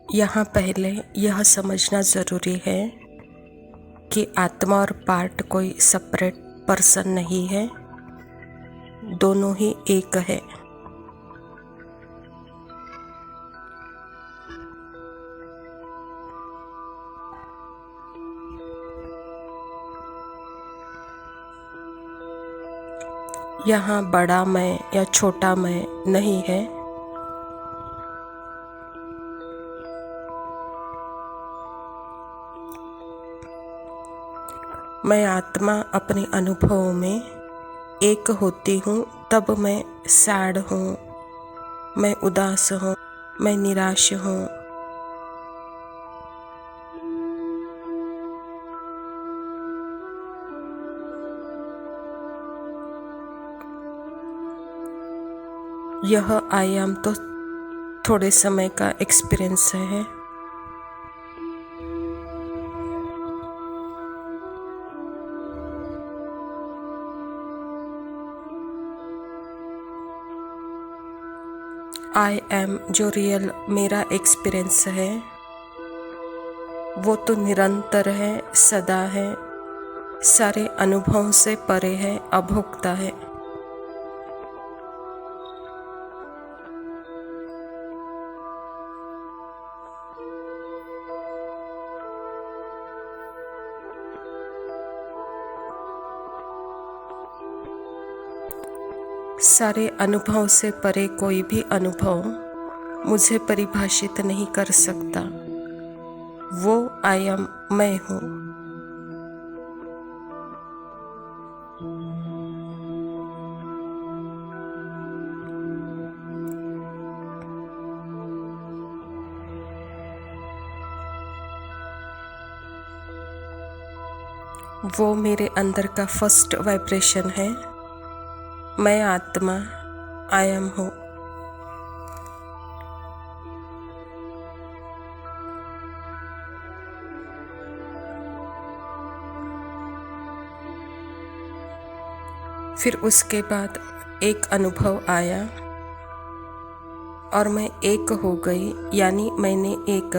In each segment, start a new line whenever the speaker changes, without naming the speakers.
यहाँ पहले यह समझना ज़रूरी है कि आत्मा और पार्ट कोई सेपरेट पर्सन नहीं है, दोनों ही एक है। यहाँ बड़ा मैं या छोटा मैं नहीं है। मैं आत्मा अपने अनुभवों में एक होती हूँ, तब मैं सैड हूँ, मैं उदास हूँ, मैं निराश हूँ। यह आई एम तो थोड़े समय का एक्सपीरियंस है। आई एम जो रियल मेरा एक्सपीरियंस है वो तो निरंतर है, सदा है, सारे अनुभवों से परे है, अभोक्ता है। सारे अनुभवों से परे कोई भी अनुभव मुझे परिभाषित नहीं कर सकता। वो आई एम मैं हूँ। वो मेरे अंदर का फर्स्ट वाइब्रेशन है। मैं आत्मा आई एम हूँ। फिर उसके बाद एक अनुभव आया और मैं एक हो गई, यानी मैंने एक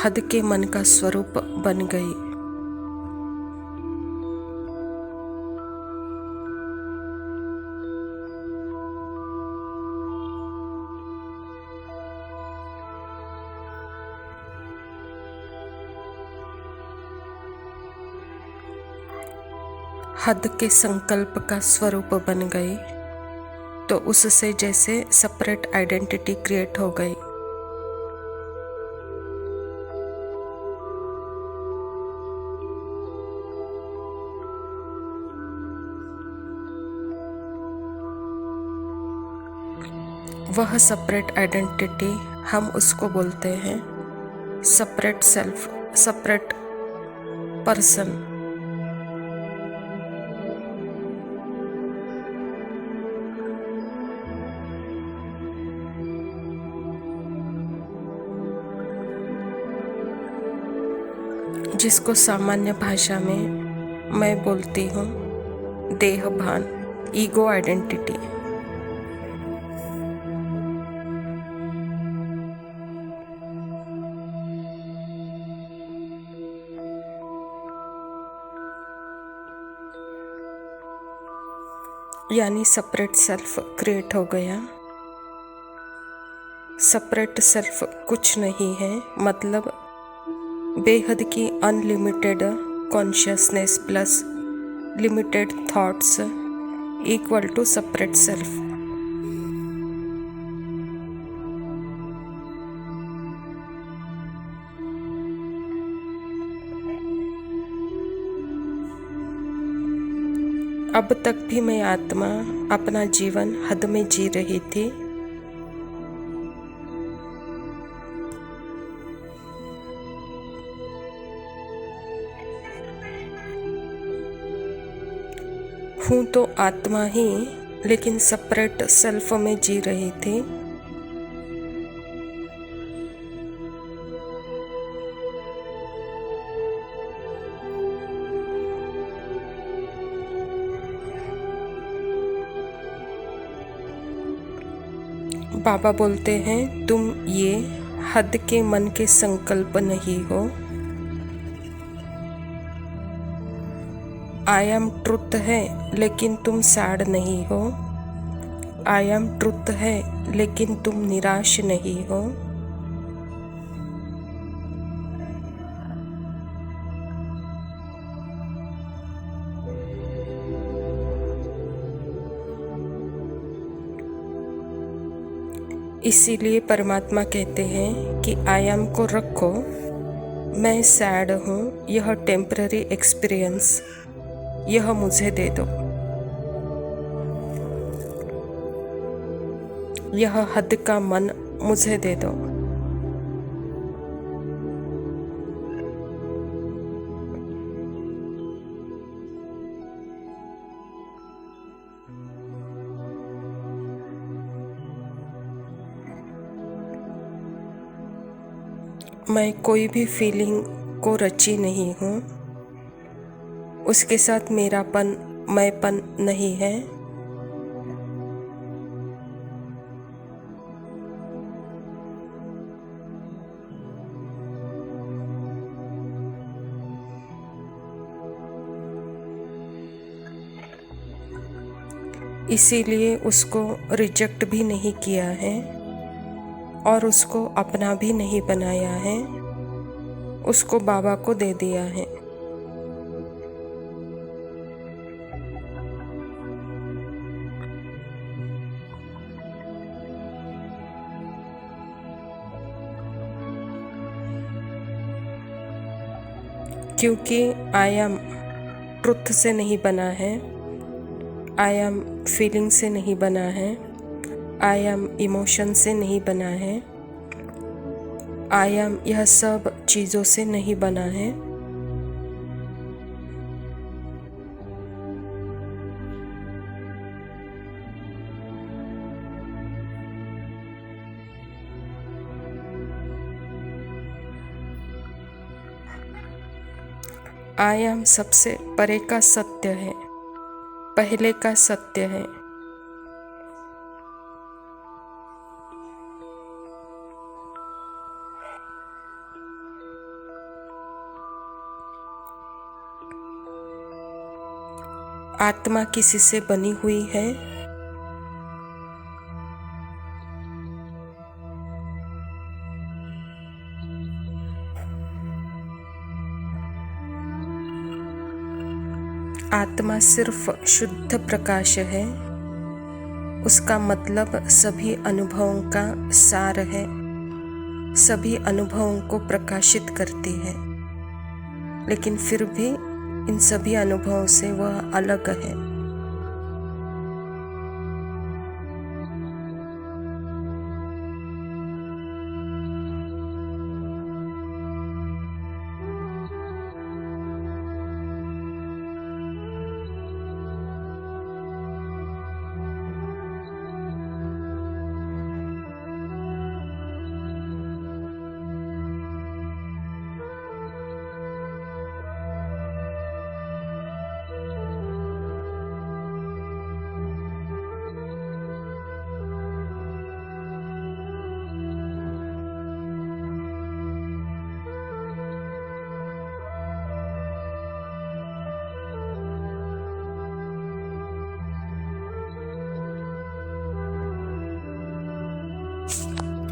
हद के मन का स्वरूप बन गई। हद के संकल्प का स्वरूप बन गई, तो उससे जैसे सेपरेट आइडेंटिटी क्रिएट हो गई। वह सेपरेट आइडेंटिटी हम उसको बोलते हैं सेपरेट सेल्फ, सेपरेट पर्सन। जिसको सामान्य भाषा में मैं बोलती हूँ देह भान, ईगो आइडेंटिटी। यानी सेपरेट सेल्फ क्रिएट हो गया। सेपरेट सेल्फ कुछ नहीं है, मतलब बेहद की unlimited consciousness plus limited thoughts equal to separate self. अब तक भी मैं आत्मा अपना जीवन हद में जी रही थी। हूँ तो आत्मा ही, लेकिन सेपरेट सेल्फ में जी रही थी। बाबा बोलते हैं तुम ये हद के मन के संकल्प नहीं हो। आई एम ट्रुथ है लेकिन तुम सैड नहीं हो। आई एम ट्रुथ है लेकिन तुम निराश नहीं हो। इसीलिए परमात्मा कहते हैं कि आई एम को रखो, मैं सैड हूँ, यह टेम्पररी एक्सपीरियंस, यह मुझे दे दो। यह हद का मन मुझे दे दो। मैं कोई भी फीलिंग को रची नहीं हूँ, उसके साथ मेरापन मैंपन नहीं है। इसीलिए उसको रिजेक्ट भी नहीं किया है और उसको अपना भी नहीं बनाया है, उसको बाबा को दे दिया है। क्योंकि आई एम ट्रुथ से नहीं बना है, आई एम फीलिंग से नहीं बना है, आई एम इमोशन से नहीं बना है, आई एम यह सब चीज़ों से नहीं बना है। आई एम सबसे परे का सत्य है, पहले का सत्य है। आत्मा किसी से बनी हुई है, आत्मा सिर्फ शुद्ध प्रकाश है। उसका मतलब सभी अनुभवों का सार है, सभी अनुभवों को प्रकाशित करती है, लेकिन फिर भी इन सभी अनुभवों से वह अलग है।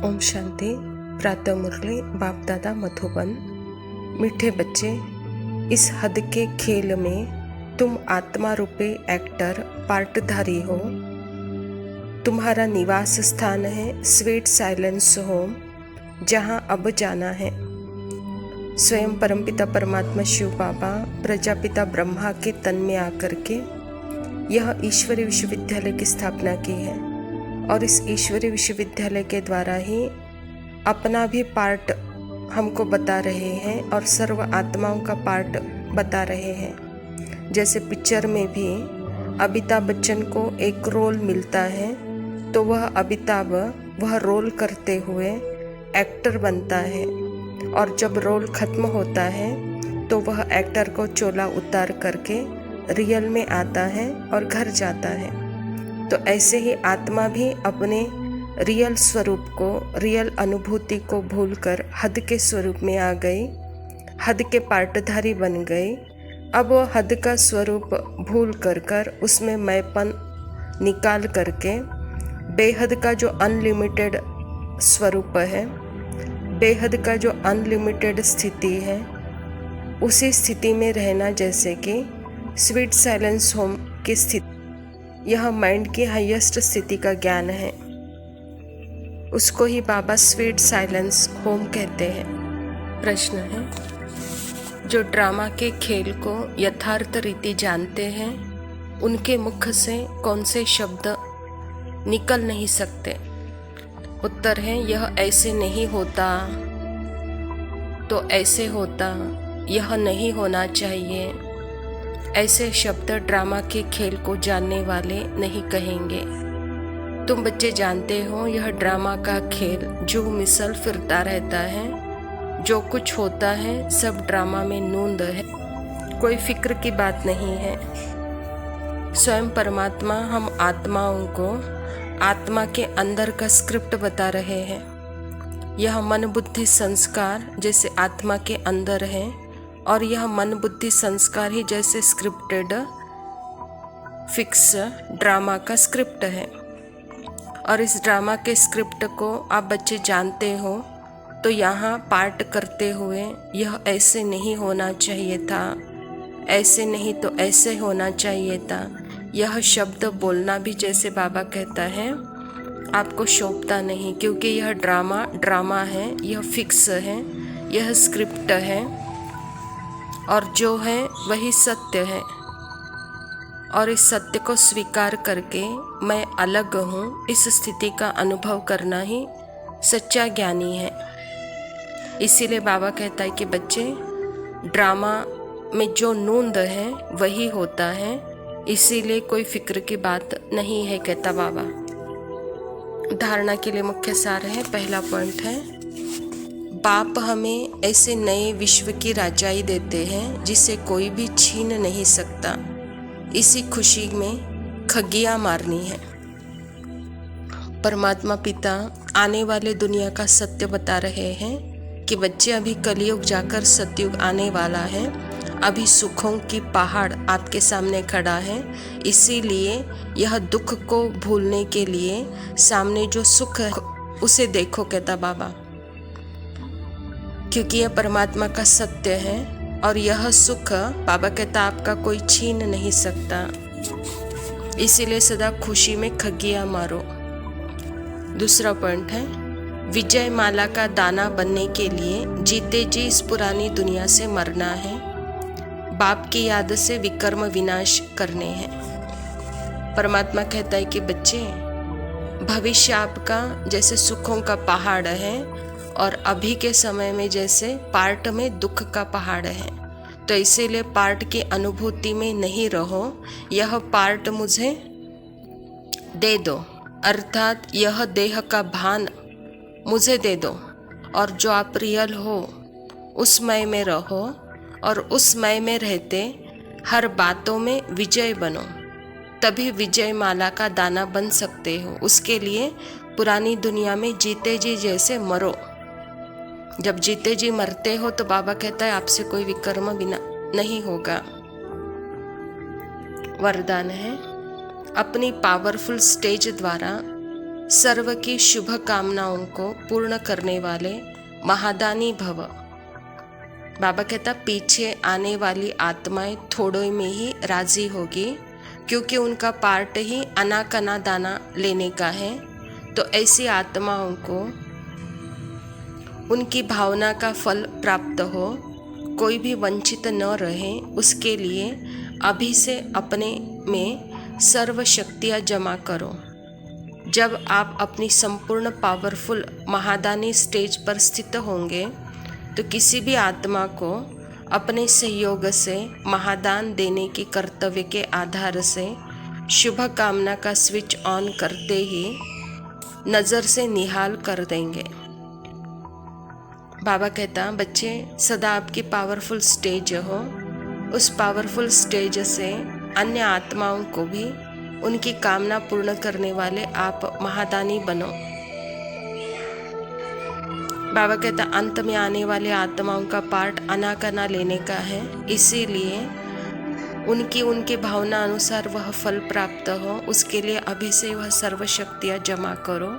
ओम शांति। प्रातः मुरली बाप दादा मधुबन। मीठे बच्चे, इस हद के खेल में तुम आत्मा रूपी एक्टर पार्टधारी हो। तुम्हारा निवास स्थान है स्वीट साइलेंस होम, जहां अब जाना है। स्वयं परमपिता परमात्मा शिव बाबा प्रजापिता ब्रह्मा के तन में आकर के यह ईश्वरीय विश्वविद्यालय की स्थापना की है और इस ईश्वरीय विश्वविद्यालय के द्वारा ही अपना भी पार्ट हमको बता रहे हैं और सर्व आत्माओं का पार्ट बता रहे हैं। जैसे पिक्चर में भी अमिताभ बच्चन को एक रोल मिलता है तो वह अमिताभ वह रोल करते हुए एक्टर बनता है, और जब रोल खत्म होता है तो वह एक्टर को चोला उतार करके रियल में आता है और घर जाता है। तो ऐसे ही आत्मा भी अपने रियल स्वरूप को, रियल अनुभूति को भूलकर हद के स्वरूप में आ गई, हद के पार्टधारी बन गई। अब वो हद का स्वरूप भूल कर उसमें मैंपन निकाल करके बेहद का जो अनलिमिटेड स्वरूप है, बेहद का जो अनलिमिटेड स्थिति है, उसी स्थिति में रहना, जैसे कि स्वीट साइलेंस होम की स्थिति। यह माइंड की हाईएस्ट स्थिति का ज्ञान है, उसको ही बाबा स्वीट साइलेंस होम कहते हैं। प्रश्न है, जो ड्रामा के खेल को यथार्थ रीति जानते हैं, उनके मुख से कौन से शब्द निकल नहीं सकते? उत्तर है, यह ऐसे नहीं होता तो ऐसे होता, यह नहीं होना चाहिए। ऐसे शब्द ड्रामा के खेल को जानने वाले नहीं कहेंगे। तुम बच्चे जानते हो, यह ड्रामा का खेल जो मिसल फिरता रहता है, जो कुछ होता है सब ड्रामा में नूंद है, कोई फिक्र की बात नहीं है। स्वयं परमात्मा हम आत्माओं को आत्मा के अंदर का स्क्रिप्ट बता रहे हैं। यह मन बुद्धि संस्कार जैसे आत्मा के अंदर है, और यह मन बुद्धि संस्कार ही जैसे स्क्रिप्टेड फिक्स ड्रामा का स्क्रिप्ट है। और इस ड्रामा के स्क्रिप्ट को आप बच्चे जानते हो, तो यहाँ पार्ट करते हुए यह ऐसे नहीं होना चाहिए था, ऐसे नहीं तो ऐसे होना चाहिए था, यह शब्द बोलना भी जैसे बाबा कहता है आपको शोभता नहीं, क्योंकि यह ड्रामा है, यह फिक्स है, यह स्क्रिप्ट है, और जो है वही सत्य है। और इस सत्य को स्वीकार करके मैं अलग हूँ, इस स्थिति का अनुभव करना ही सच्चा ज्ञानी है। इसीलिए बाबा कहता है कि बच्चे, ड्रामा में जो नूंद है वही होता है, इसीलिए कोई फिक्र की बात नहीं है, कहता बाबा। धारणा के लिए मुख्य सार है, पहला पॉइंट है, बाप हमें ऐसे नए विश्व की राजाई देते हैं जिसे कोई भी छीन नहीं सकता। इसी खुशी में खगियां मारनी है। परमात्मा पिता आने वाले दुनिया का सत्य बता रहे हैं कि बच्चे, अभी कलयुग जाकर सतयुग आने वाला है, अभी सुखों की पहाड़ आपके सामने खड़ा है, इसीलिए यह दुख को भूलने के लिए सामने जो सुख है उसे देखो, कहता बाबा, क्योंकि यह परमात्मा का सत्य है और यह सुख बाबा कहता आपका कोई छीन नहीं सकता। इसीलिए सदा खुशी में खगियां मारो। दूसरा पॉइंट है, विजय माला का दाना बनने के लिए जीते जी इस पुरानी दुनिया से मरना है, बाप की याद से विकर्म विनाश करने हैं। परमात्मा कहता है कि बच्चे, भविष्य आपका जैसे सुखों का पहाड़ है और अभी के समय में जैसे पार्ट में दुख का पहाड़ है, तो इसीलिए पार्ट की अनुभूति में नहीं रहो, यह पार्ट मुझे दे दो, अर्थात यह देह का भान मुझे दे दो, और जो आप रियल हो उस मय में रहो, और उस मय में रहते हर बातों में विजय बनो, तभी विजय माला का दाना बन सकते हो। उसके लिए पुरानी दुनिया में जीते जी जैसे मरो। जब जीते जी मरते हो तो बाबा कहता है आपसे कोई विकर्म बिना नहीं होगा। वरदान है, अपनी पावरफुल स्टेज द्वारा सर्व की शुभ कामनाओं को पूर्ण करने वाले महादानी भव। बाबा कहता पीछे आने वाली आत्माएं थोड़े में ही राजी होगी, क्योंकि उनका पार्ट ही अनाकना दाना लेने का है। तो ऐसी आत्माओं को उनकी भावना का फल प्राप्त हो, कोई भी वंचित न रहे, उसके लिए अभी से अपने में सर्व शक्तियाँ जमा करो। जब आप अपनी संपूर्ण पावरफुल महादानी स्टेज पर स्थित होंगे तो किसी भी आत्मा को अपने सहयोग से महादान देने की कर्तव्य के आधार से शुभ कामना का स्विच ऑन करते ही नज़र से निहाल कर देंगे। बाबा कहता बच्चे, सदा आपकी पावरफुल स्टेज हो, उस पावरफुल स्टेज से अन्य आत्माओं को भी उनकी कामना पूर्ण करने वाले आप महादानी बनो। बाबा कहता अंत में आने वाले आत्माओं का पार्ट अनाकना लेने का है, इसीलिए उनके भावना अनुसार वह फल प्राप्त हो, उसके लिए अभी से वह सर्व शक्तियाँ जमा करो।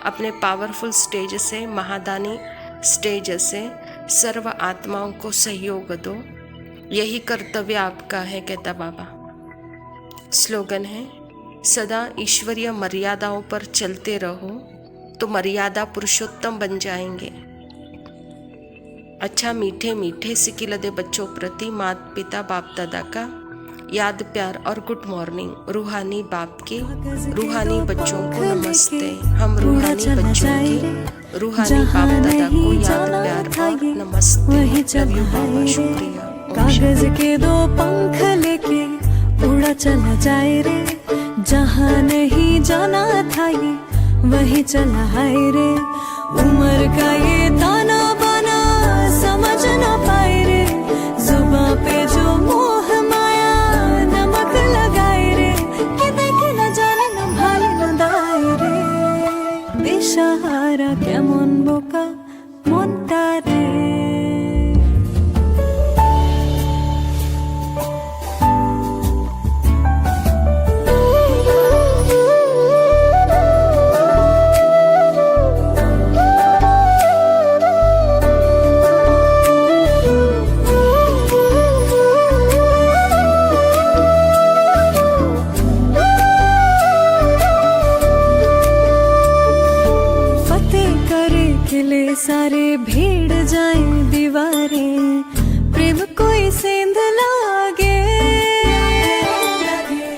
अपने पावरफुल स्टेज से, महादानी स्टेज से सर्व आत्माओं को सहयोग दो, यही कर्तव्य आपका है, कहता बाबा। स्लोगन है, सदा ईश्वरीय मर्यादाओं पर चलते रहो तो मर्यादा पुरुषोत्तम बन जाएंगे। अच्छा, मीठे मीठे सिकिलदे बच्चों प्रति माता पिता बाप दादा का याद, प्यार और गुड मॉर्निंग। रूहानी बाप के रूहानी बच्चों को नमस्ते। हम रूहानी बच्चों के रूहानी बाप दादा को याद, प्यार और नमस्ते। लव यू बाबा, शुक्रिया।
कागज के दो पंख लेके उड़ा चला जाए रे, जहाँ नहीं जाना था ये वही चला है रे। उम्र का ये ताना बाना समझ ना पाए रे, जुबां पे जो मोह माया नमक लगाए रे, कि देखे न जाने न भाले न दाए रे। दिशाहारा केमन बोका मनटा रे। सारे भीड़ जाए दीवारें, प्रेम कोई सेंध लागे।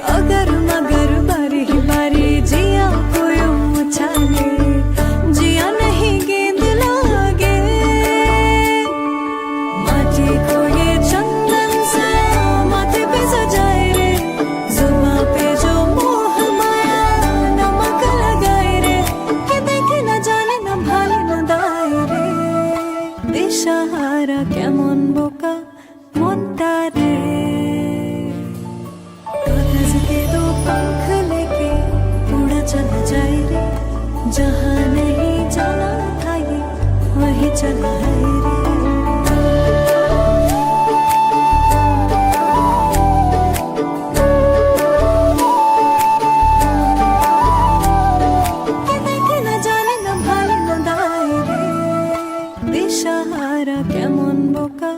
अगर मगर बारी बारी जिया कोई उछाले, जिया नहीं गेंद लागे। माटी को ये चंदन सा माथे पे सजाए रे, जुबां पे जो मोह माया नमक लगाए रे, कि देखे न जाने न भाले न दाए। दिशाहारा केमन बोका मनटा रे। कागज के दो पंख लेके उड़ा चला जाए रे, जहाँ नहीं जाना था ये वही चला है रे। दिशाहारा केमन बोका